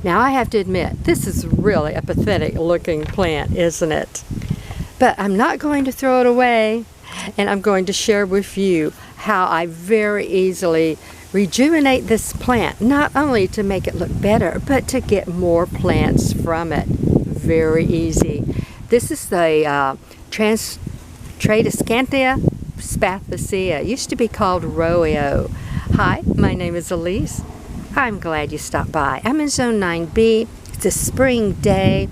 Now I have to admit, this is really a pathetic looking plant, isn't it? But I'm not going to throw it away, and I'm going to share with you how I very easily rejuvenate this plant, not only to make it look better, but to get more plants from it. Very easy. This is the Tricolor spathacea. It used to be called Rhoeo. Hi, my name is Elise. I'm glad you stopped by. I'm in Zone 9B. It's a spring day.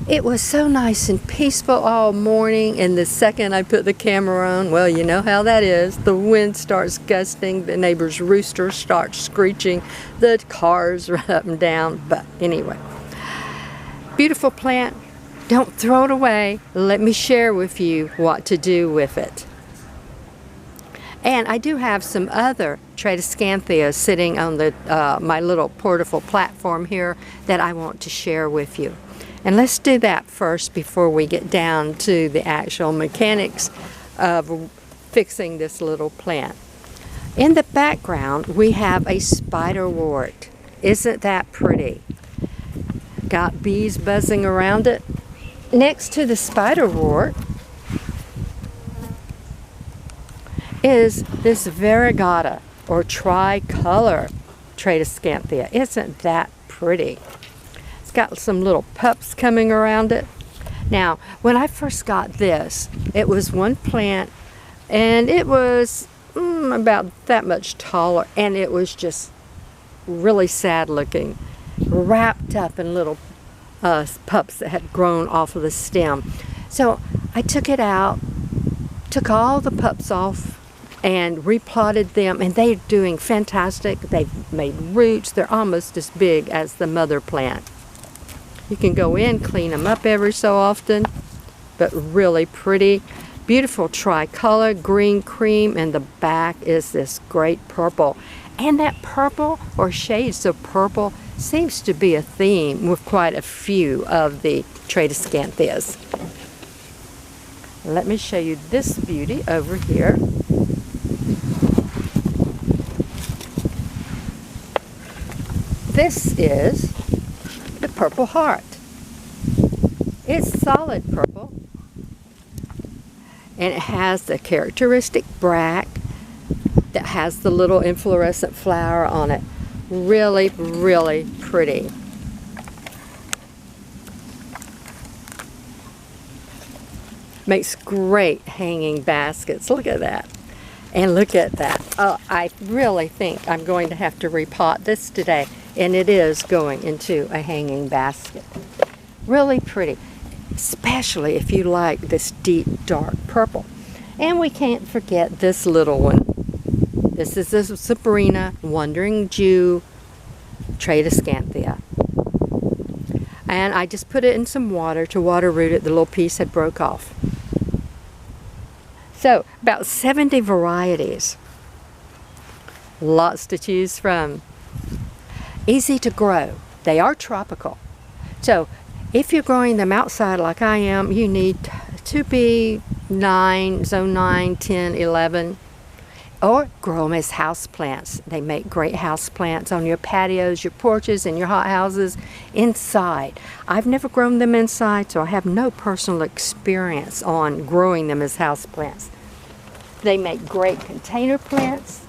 It was so nice and peaceful all morning, and the second I put the camera on, well, you know how that is. The wind starts gusting, the neighbor's rooster starts screeching, the cars run up and down. But anyway, beautiful plant. Don't throw it away. Let me share with you what to do with it. And I do have some other Tricolor sitting on the my little portable platform here that I want to share with you. And let's do that first before we get down to the actual mechanics of fixing this little plant. In the background, we have a spiderwort. Isn't that pretty? Got bees buzzing around it. Next to the spiderwort is this variegata or tricolor Tricolor. Isn't that pretty? It's got some little pups coming around it. Now, when I first got this, it was one plant, and it was about that much taller, and it was just really sad looking, wrapped up in little pups that had grown off of the stem. So I took it out, took all the pups off, and repotted them, and they're doing fantastic. They've made roots. They're almost as big as the mother plant. You can go in, clean them up every so often, but really pretty. Beautiful tricolor, green cream, and the back is this great purple. And that purple, or shades of purple, seems to be a theme with quite a few of the Tricolors. Let me show you this beauty over here. This is the Purple Heart. It's solid purple, and it has the characteristic bract that has the little inflorescent flower on it. Really, really pretty. Makes great hanging baskets. Look at that. And look at that. Oh, I really think I'm going to have to repot this today. And it is going into a hanging basket. Really pretty, especially if you like this deep dark purple. And we can't forget this little one. This is the Sabrina Wandering Jew Tricolor. And I just put it in some water to water root it. The little piece had broke off. So about 70 varieties. Lots to choose from. Easy to grow. They are tropical. So if you're growing them outside like I am, you need to be zone 9, 10, 11, or grow them as house plants. They make great house plants on your patios, your porches, and your hothouses inside. I've never grown them inside, so I have no personal experience on growing them as house plants. They make great container plants,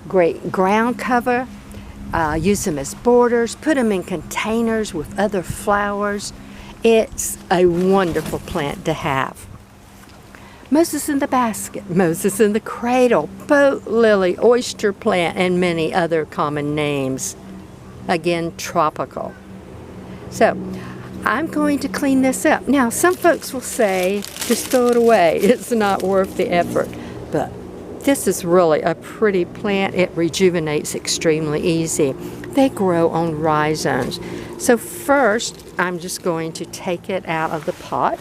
great ground cover. Use them as borders, put them in containers with other flowers. It's a wonderful plant to have. Moses in the basket, Moses in the cradle, boat lily, oyster plant, and many other common names. Again, tropical. So, I'm going to clean this up. Now, some folks will say, just throw it away. It's not worth the effort. But this is really a pretty plant. It rejuvenates extremely easy. They grow on rhizomes. So first, I'm just going to take it out of the pot.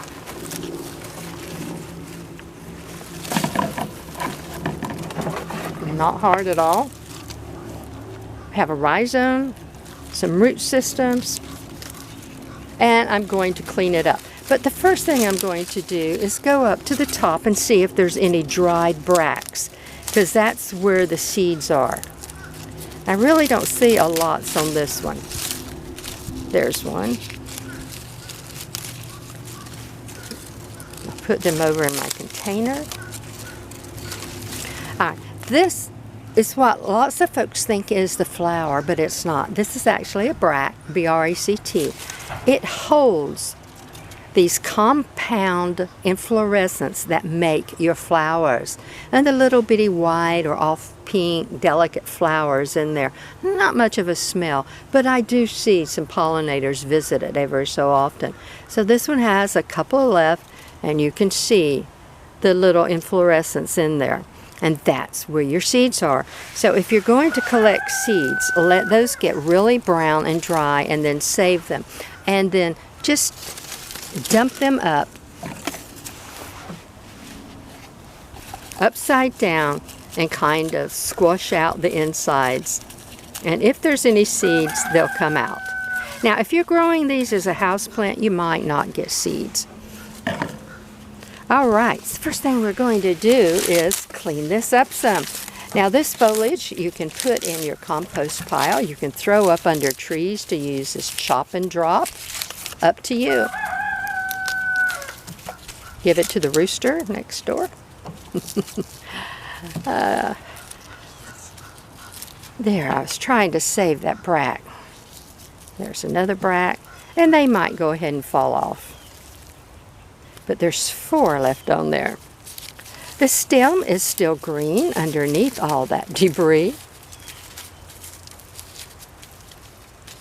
Not hard at all. Have a rhizome, some root systems, and I'm going to clean it up. But the first thing I'm going to do is go up to the top and see if there's any dried bracts, because that's where the seeds are. I really don't see a lot on this one. There's one. I'll put them over in my container. All right, this is what lots of folks think is the flower, but it's not. This is actually a bract, B-R-A-C-T. It holds these compound inflorescence that make your flowers. And the little bitty white or off pink, delicate flowers in there. Not much of a smell, but I do see some pollinators visit it every so often. So this one has a couple left, and you can see the little inflorescence in there. And that's where your seeds are. So if you're going to collect seeds, let those get really brown and dry and then save them. And then just dump them up, upside down, and kind of squash out the insides. And if there's any seeds, they'll come out. Now, if you're growing these as a house plant, you might not get seeds. All right, so the first thing we're going to do is clean this up some. Now this foliage you can put in your compost pile. You can throw up under trees to use as chop and drop. Up to you. Give it to the rooster next door. There, I was trying to save that bract. There's another bract, and they might go ahead and fall off. But there's 4 left on there. The stem is still green underneath all that debris.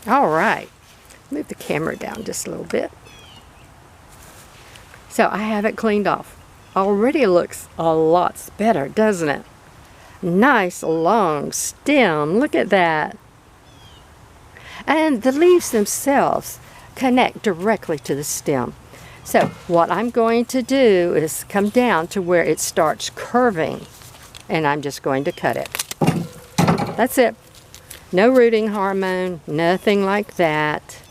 All right, move the camera down just a little bit. So I have it cleaned off. Already looks a lot better, doesn't it? Nice long stem, look at that. And the leaves themselves connect directly to the stem. So what I'm going to do is come down to where it starts curving, and I'm just going to cut it. That's it. No rooting hormone, nothing like that.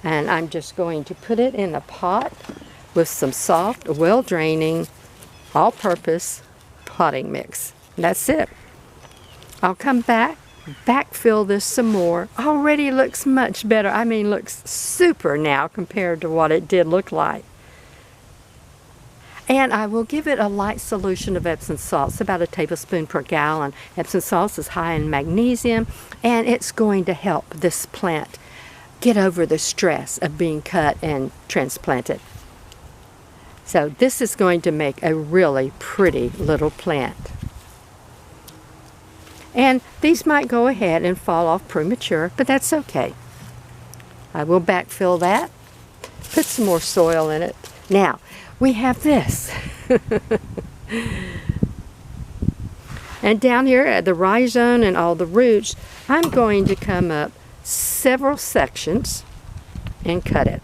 And I'm just going to put it in a pot with some soft, well-draining, all-purpose potting mix. That's it. I'll come back, backfill this some more. Already looks much better. I mean, looks super now compared to what it did look like. And I will give it a light solution of Epsom salts, about a tablespoon per gallon. Epsom salts is high in magnesium, and it's going to help this plant get over the stress of being cut and transplanted. So this is going to make a really pretty little plant. And these might go ahead and fall off premature, but that's okay. I will backfill that, put some more soil in it. Now, we have this. And down here at the rhizome and all the roots, I'm going to come up several sections and cut it.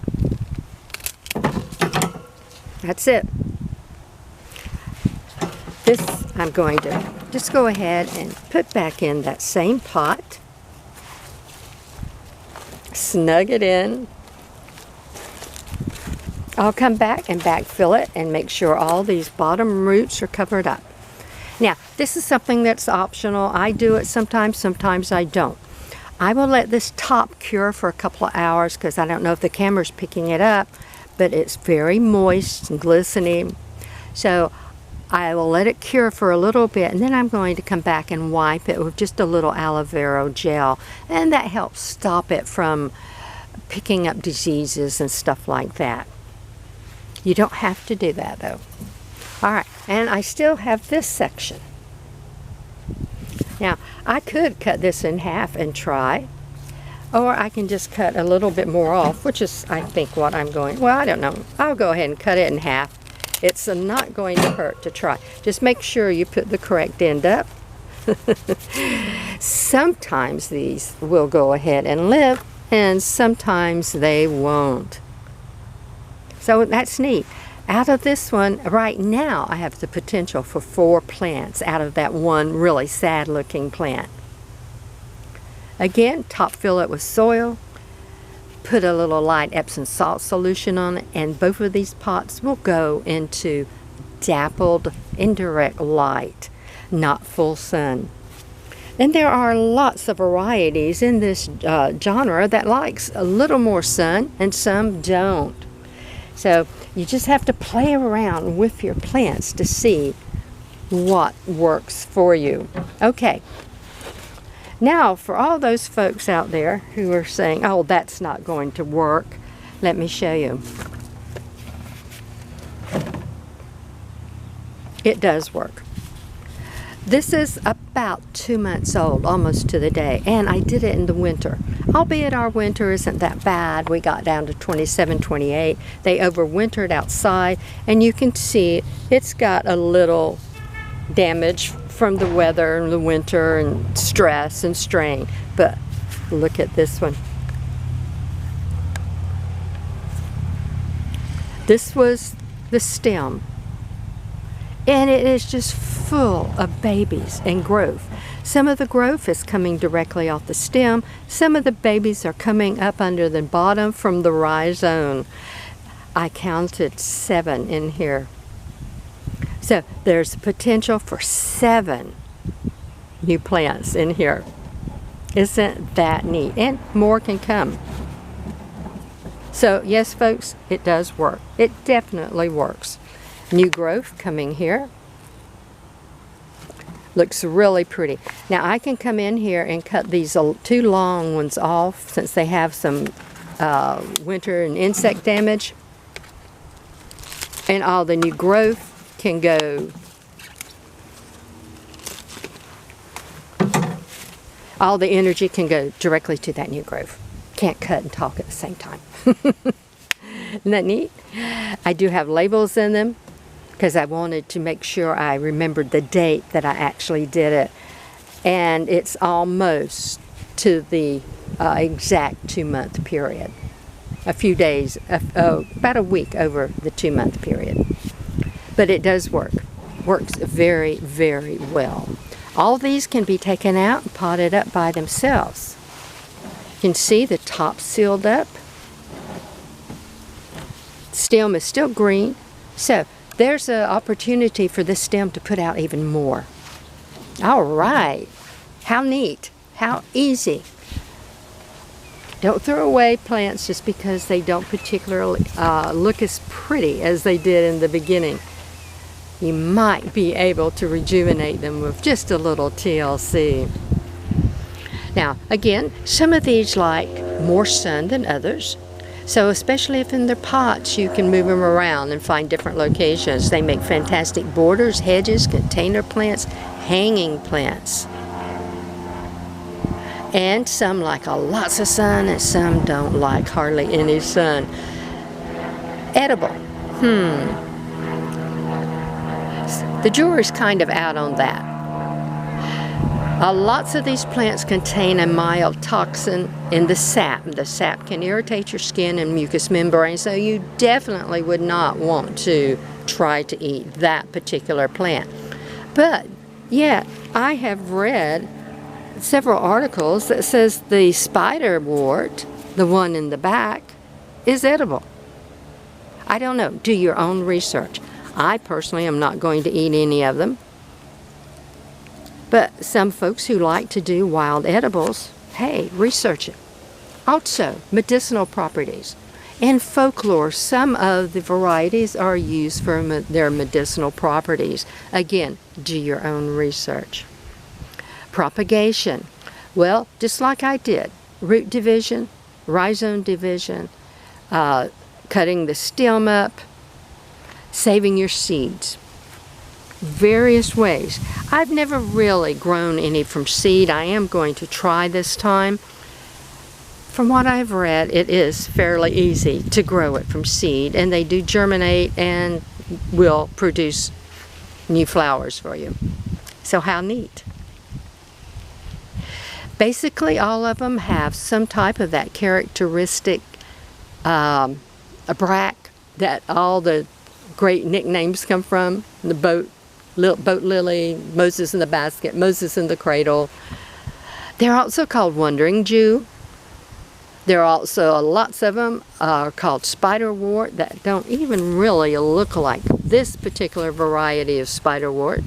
That's it. This I'm going to just go ahead and put back in that same pot. Snug it in. I'll come back and backfill it and make sure all these bottom roots are covered up. Now, this is something that's optional. I do it sometimes, sometimes I don't. I will let this top cure for a couple of hours because I don't know if the camera's picking it up, but it's very moist and glistening. So I will let it cure for a little bit, and then I'm going to come back and wipe it with just a little aloe vera gel, and that helps stop it from picking up diseases and stuff like that. You don't have to do that though. All right, and I still have this section. Now, I could cut this in half and try, or I can just cut a little bit more off, which is, I think, what I'm going, well, I don't know. I'll go ahead and cut it in half. It's not going to hurt to try. Just make sure you put the correct end up. Sometimes these will go ahead and live, and sometimes they won't. So that's neat. Out of this one, right now, I have the potential for 4 plants out of that one really sad looking plant. Again, top fill it with soil, put a little light Epsom salt solution on it, and both of these pots will go into dappled indirect light, not full sun. And there are lots of varieties in this genre that likes a little more sun and some don't. So you just have to play around with your plants to see what works for you. Okay. Now, for all those folks out there who are saying, oh, that's not going to work, let me show you. It does work. This is about 2 months old, almost to the day, and I did it in the winter. Albeit our winter isn't that bad. We got down to 27, 28. They overwintered outside, and you can see it's got a little damage from the weather and the winter and stress and strain. But look at this one. This was the stem. And it is just full of babies and growth. Some of the growth is coming directly off the stem. Some of the babies are coming up under the bottom from the rhizome. I counted 7 in here. So there's potential for 7 new plants in here. Isn't that neat? And more can come. So yes, folks, it does work. It definitely works. New growth coming here. Looks really pretty. Now I can come in here and cut these 2 long ones off since they have some winter and insect damage. And all the new growth can go. All the energy can go directly to that new growth. Can't cut and talk at the same time. Isn't that neat? I do have labels in them, because I wanted to make sure I remembered the date that I actually did it. And it's almost to the exact 2-month period. A few days, about a week over the 2-month period. But it does work. Works very, very well. All these can be taken out and potted up by themselves. You can see the top sealed up. Stem is still green. So there's an opportunity for this stem to put out even more. All right. How neat. How easy. Don't throw away plants just because they don't particularly look as pretty as they did in the beginning. You might be able to rejuvenate them with just a little TLC. Now, again, some of these like more sun than others. So especially if in their pots, you can move them around and find different locations. They make fantastic borders, hedges, container plants, hanging plants. And some like lots of sun and some don't like hardly any sun. Edible. The jury's kind of out on that. Lots of these plants contain a mild toxin in the sap. The sap can irritate your skin and mucous membrane, so you definitely would not want to try to eat that particular plant. But yet, I have read several articles that says the spiderwort, the one in the back, is edible. I don't know. Do your own research. I personally am not going to eat any of them. But some folks who like to do wild edibles, hey, research it. Also, medicinal properties. In folklore, some of the varieties are used for their medicinal properties. Again, do your own research. Propagation. Well, just like I did, root division, rhizome division, cutting the stem up, saving your seeds. Various ways. I've never really grown any from seed. I am going to try this time. From what I've read, it is fairly easy to grow it from seed, and they do germinate and will produce new flowers for you. So how neat. Basically, all of them have some type of that characteristic a brack that all the great nicknames come from. The boat lily, Moses in the basket, Moses in the cradle. They're also called wandering Jew. There are also lots of them are called spiderwort that don't even really look like this particular variety of spiderwort.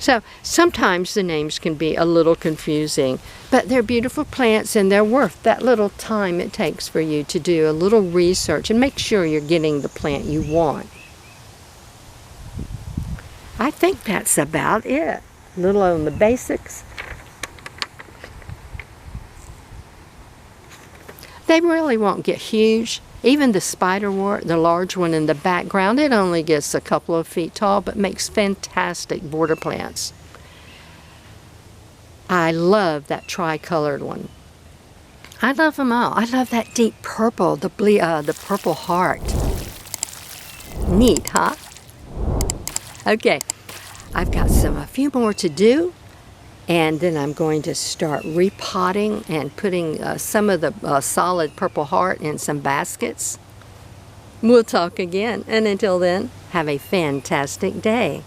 So sometimes the names can be a little confusing, but they're beautiful plants and they're worth that little time it takes for you to do a little research and make sure you're getting the plant you want. I think that's about it. A little on the basics. They really won't get huge. Even the spiderwort, the large one in the background, it only gets a couple of feet tall, but makes fantastic border plants. I love that tricolored one. I love them all. I love that deep purple, the purple heart. Neat, huh? Okay, I've got a few more to do. And then I'm going to start repotting and putting some of the solid purple heart in some baskets. We'll talk again. And until then, have a fantastic day.